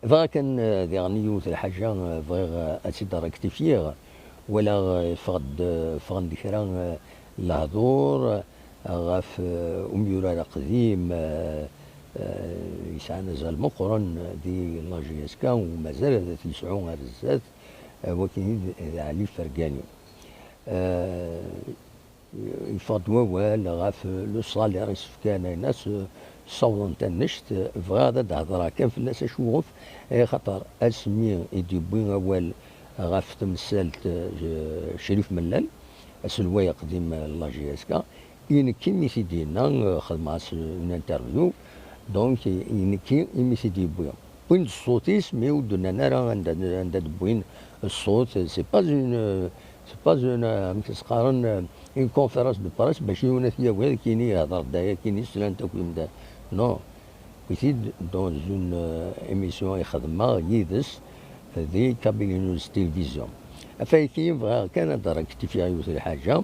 ضا كان ديغني الحاجة بغيغ أتيد ركتيفيغ ولا فغد كرا الهضور غاف أميورا قديم يسعى نزال مقرن دي لاجيسكا ومازال تيسعو غير ولكن علي فرقاني يفض ووال غاف لو صالير يسفكان الناس صوضن تنشت فغادا تهضر كان في الناس اشوف خاطر اسمي يدي بوين اول غاف تمثالت شريف ملال اسلوايا قديم لاجيسكا ينكي ميسيدينا خدم اون انترفيو دونك ينكي ميسيدي بوين بوين الصوتيس مي ودنا نرى عند بوين الصوت سي با اون تسقارن اون كونفيرونس دو بريس باش يوناثيا وهذا كيني يهضر دايا كيني سلان تاكل دا نو كيتيد دون اون ايميسيون يخدمها يدس ذي كابينوس تلفزيون افايكي بغا كان هضر كتفيا يوث الحاجه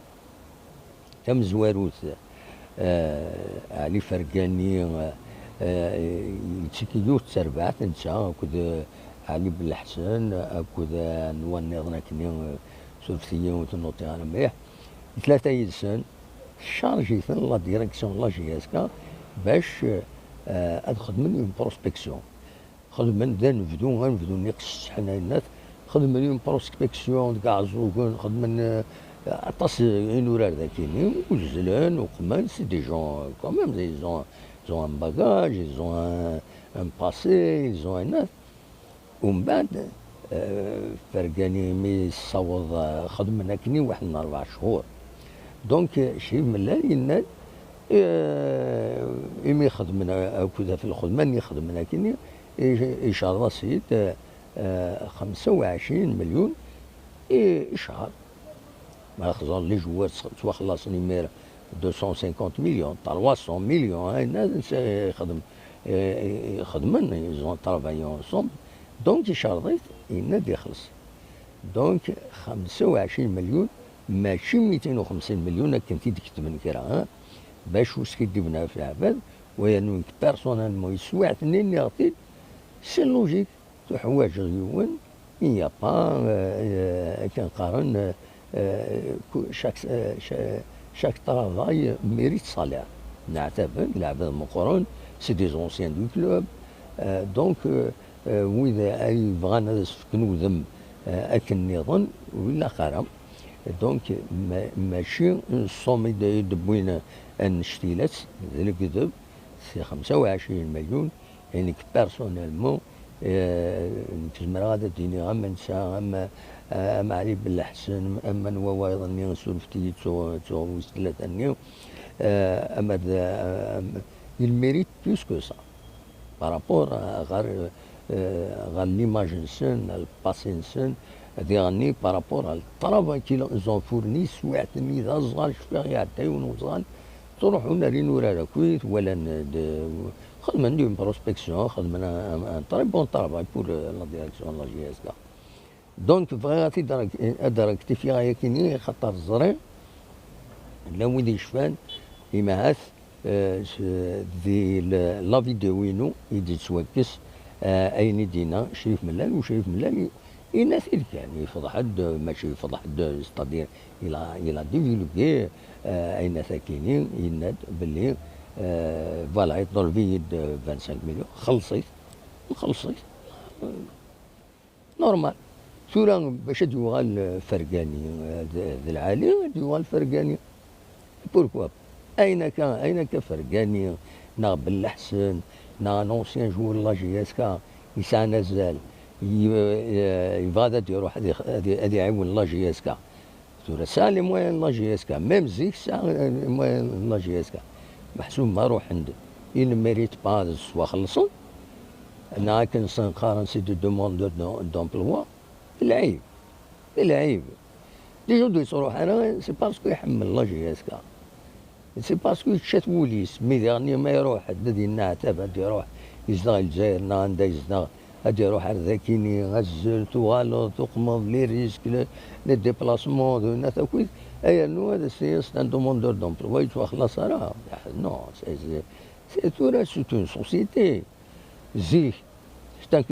تم زواروث علي فرقاني يتسكيوث تربعت نتا كود علي بالحسن اكود نوان نظنا كني سولفتيا وتنوطي على مليح ثلاثه يدسن شارجيثن لا ديريكسيون لا جياسكا باش ادخل من اون بروسبكسيون خدم من ذا نبدو نقص حنا الناس خدم من اون بروسبكسيون كاع زوكون خدم من عطاس ينورار ذاكيني وزلان وقمان سي دي جون كوميم ils ont un bagage, ils ont un passé, ils ont un ومن بعد فرقاني مي صوض خدمنا كني واحد من 4 شهور دونك شريف ملال يناد إمي خدمنا كذا في الخدمة اللي خدمنا كني إشارة سيد 25 مليون إشهار ما خزان لي جوار سوا خلصني مير 250 مليون 300 مليون هاي الناس خدمنا يزون طرافايون انصومبل دونك شرطيت يناد يخلص دونك 25 مليون ماشي 250 مليون كنتي تكتب من كرا باش واش كيديبنا في العباد ويعني بيرسونيلمون يسوى اثنين يعطي سي لوجيك حوايج غيون يا با كنقارن chaque travail mérite salaire. العباد مقرون سي دي زونسيان دو كلوب دونك وإذا أي بغانا نسفكنو ذم أكن نظن ولا خرم دونك ماشي الصومي دبوين النشتيلات ذا الكذب سي 25 مليون يعني بيرسونيلمون نتزمر غادا ديني غا منسى أما علي بالحسن أما نوا أيضا سولفتي تو ثلاثة نيو أما il mérite plus que ça par rapport غير l'image نسن الباسي نسن ديغني par rapport على الطرافاي كي زون فورني سوعتني ذا صغار شفيغ يعطيون وصغار تروحوا ناري نورا كويت ولا خدمنا ندير بروسبكسيون خدمنا ان تري بون طرافاي بور لا ديريكسيون لا جي اس كا دونك بغيتي ادركتي فيها ياكيني خاطر الزري لا وين يشفان يمعث دي لا فيديو وينو يدي توكس اين دينا شريف ملال وشريف ملال يناث يعني يفضح حد ماشي يفضح حد ستادير الى ديفيلوبي اين ثاكيني يناد باللي فوالا يطلب في 25 مليون خلصيت نورمال سورة باش يوغال فرقاني ذي العالي يوغال فرقاني بوركوا أين كان فرقاني نا بالحسن نا نونسيان جور لا جي اس كا يسعى نزال يبغى يروح هذه يعاون لا جي اس كا سورة سالي موين لا جي اس كا ميم زيك ساعة موين لا جي اس كا محسوب ما روح عنده il mérite pas سوا خلصوا أنا كنقارن سي دو دوموندور دومبلوا العيب دي جودو يصروح انا سي باسكو يحمل لا جي اس كا سي باسكو يتشات وليس مي ديرني ما يروح الذي نعتب هاد يروح يزدغ الجزائر ناندا يزدغ هاد يروح ذاكيني غزل تغالط تقمض لي ريسك لي ديبلاسمون دو ناس كويس اي نو هذا سي ان دوموندور دومبلوا يتوا خلاص راه نو سي تورا سي اون سوسيتي زيك